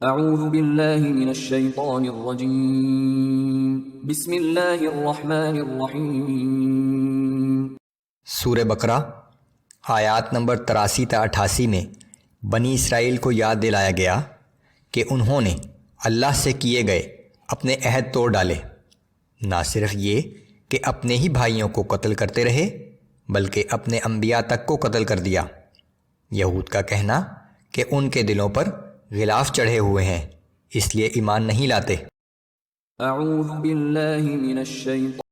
اعوذ باللہ من الشیطان الرجیم بسم اللہ الرحمن الرحیم۔ سورہ بقرہ آیات نمبر 83 تا 88 میں بنی اسرائیل کو یاد دلایا گیا کہ انہوں نے اللہ سے کیے گئے اپنے عہد توڑ ڈالے، نہ صرف یہ کہ اپنے ہی بھائیوں کو قتل کرتے رہے بلکہ اپنے انبیاء تک کو قتل کر دیا۔ یہود کا کہنا کہ ان کے دلوں پر غلاف چڑھے ہوئے ہیں، اس لیے ایمان نہیں لاتے۔ اعوذ باللہ من الشیطان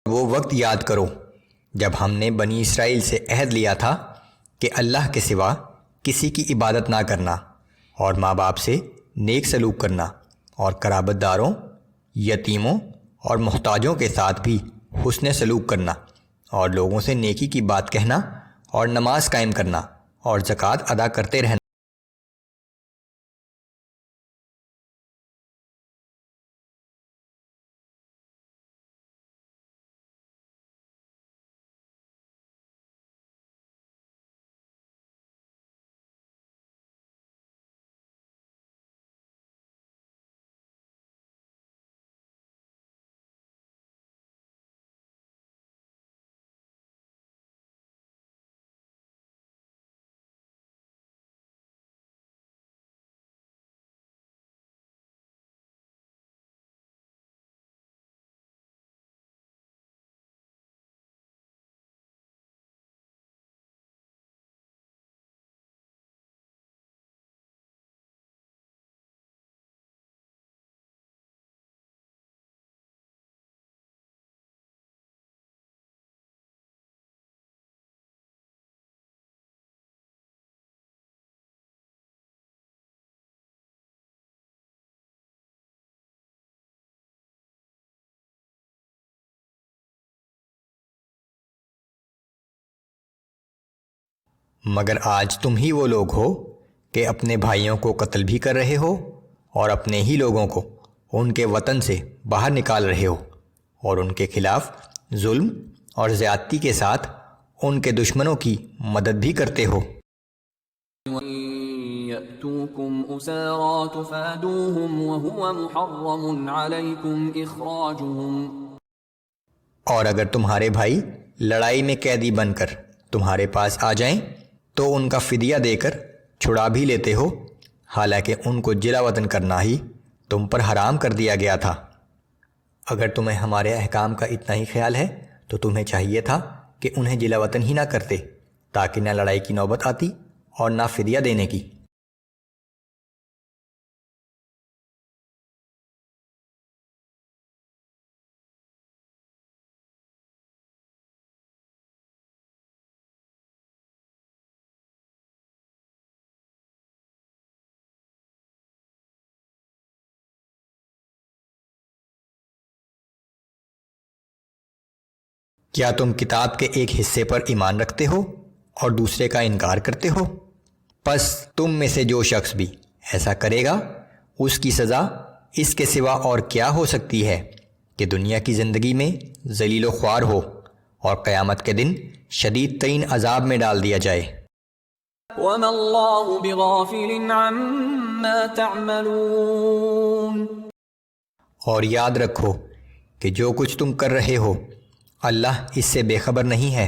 وہ وقت یاد کرو جب ہم نے بنی اسرائیل سے عہد لیا تھا کہ اللہ کے سوا کسی کی عبادت نہ کرنا، اور ماں باپ سے نیک سلوک کرنا، اور قرابت داروں، یتیموں اور محتاجوں کے ساتھ بھی حسن سلوک کرنا، اور لوگوں سے نیکی کی بات کہنا، اور نماز قائم کرنا، اور زکوٰۃ ادا کرتے رہنا۔ مگر آج تم ہی وہ لوگ ہو کہ اپنے بھائیوں کو قتل بھی کر رہے ہو، اور اپنے ہی لوگوں کو ان کے وطن سے باہر نکال رہے ہو، اور ان کے خلاف ظلم اور زیادتی کے ساتھ ان کے دشمنوں کی مدد بھی کرتے ہو۔ وَإِن يَأْتُوكُمْ أُسَارَىٰ تُفَادُوهُمْ وَهُوَ مُحَرَّمٌ عَلَيْكُمْ إِخْرَاجُهُمْ، اور اگر تمہارے بھائی لڑائی میں قیدی بن کر تمہارے پاس آ جائیں تو ان کا فدیہ دے کر چھڑا بھی لیتے ہو، حالانکہ ان کو جلا وطن کرنا ہی تم پر حرام کر دیا گیا تھا۔ اگر تمہیں ہمارے احکام کا اتنا ہی خیال ہے تو تمہیں چاہیے تھا کہ انہیں جلا وطن ہی نہ کرتے، تاکہ نہ لڑائی کی نوبت آتی اور نہ فدیہ دینے کی۔ کیا تم کتاب کے ایک حصے پر ایمان رکھتے ہو اور دوسرے کا انکار کرتے ہو؟ پس تم میں سے جو شخص بھی ایسا کرے گا اس کی سزا اس کے سوا اور کیا ہو سکتی ہے کہ دنیا کی زندگی میں ذلیل و خوار ہو اور قیامت کے دن شدید ترین عذاب میں ڈال دیا جائے۔ وَمَا اللَّهُ بِغَافِلٍ عَمَّا تَعْمَلُونَ۔ اور یاد رکھو کہ جو کچھ تم کر رہے ہو اللہ اس سے بے خبر نہیں ہے۔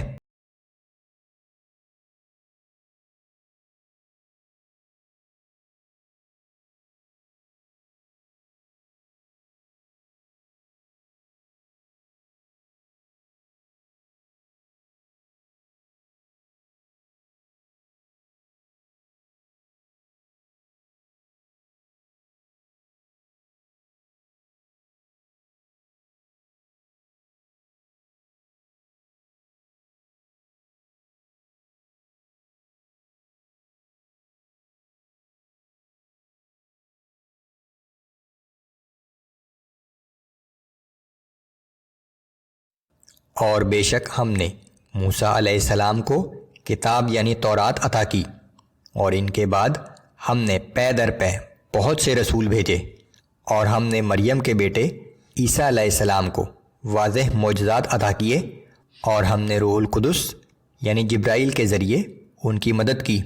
اور بے شک ہم نے موسیٰ علیہ السلام کو کتاب یعنی تورات عطا کی، اور ان کے بعد ہم نے پے در پے بہت سے رسول بھیجے، اور ہم نے مریم کے بیٹے عیسیٰ علیہ السلام کو واضح معجزات عطا کیے، اور ہم نے روح القدس یعنی جبرائیل کے ذریعے ان کی مدد کی۔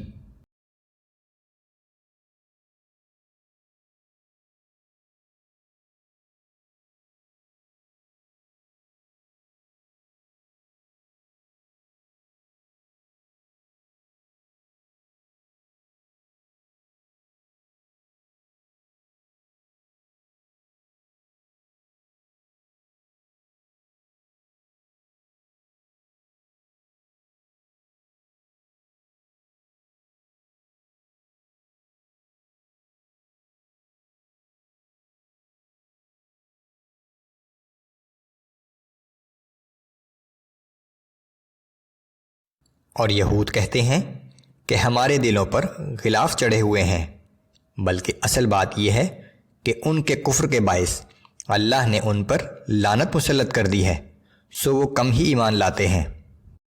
اور یہود کہتے ہیں کہ ہمارے دلوں پر غلاف چڑھے ہوئے ہیں، بلکہ اصل بات یہ ہے کہ ان کے کفر کے باعث اللہ نے ان پر لعنت مسلط کر دی ہے، سو وہ کم ہی ایمان لاتے ہیں۔